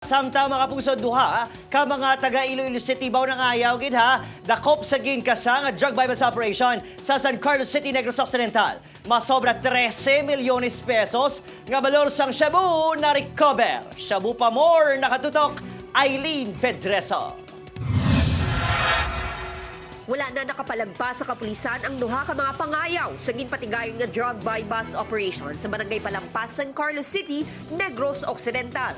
Samtang mga puso duha, ka mga taga Iloilo City baw nang ayaw gid ha, dakop sa ginkasa nga drug bypass operation sa San Carlos City, Negros Occidental. Masobra 13 milyones pesos nga balor sang shabu na recover. Shabu pa more nakatutok, Eileen Pedreso. Wala na nakapalagpas sa kapulisan ang duha ka mga pangayaw sa ginpatigayon nga drug bypass operation sa Barangay Palampas, San Carlos City, Negros Occidental.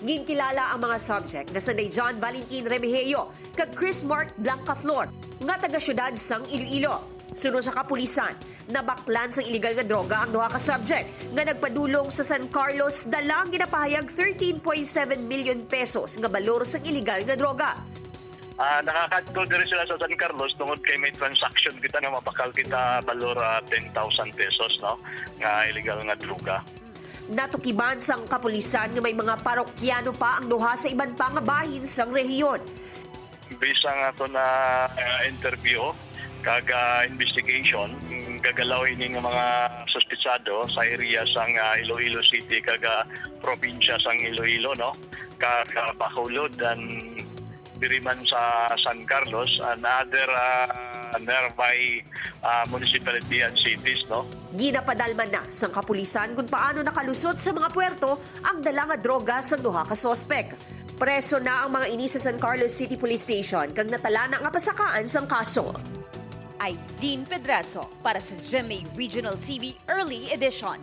Ginkilala ang mga subject na sanay John Valentin Remigio kag Chris Mark Blancaflor nga taga-syudad sang Iloilo. Sunod sa kapulisan, nabaklan sang illegal nga droga ang duha ka subject nga nagpadulong sa San Carlos dalang ginapahayag 13.7 million pesos nga balor sang illegal nga droga. Nakakatko din sila sa San Carlos tungod kay may transaction kita na mapakal kita balor 10,000 pesos no nga illegal nga droga. Natukiban sang kapulisan nga may mga parokyano pa ang duha sa iban pa nga bahin sang rehiyon. Bisa nga to na interview kag investigation gagalaw ini nga mga suspitsado sa area sang Iloilo City kag probinsya sang Iloilo no kag Bacolod and diriman sa San Carlos and other nearby municipality and cities no. Ginapadalman na sang kapulisan kung paano nakalusot sa mga puerto ang dala nga droga sa duha ka sospek. Preso na ang mga ini sa San Carlos City Police Station kag natala na nga pasakaan sang kaso. Eileen Pedreso para sa GMA Regional TV Early Edition.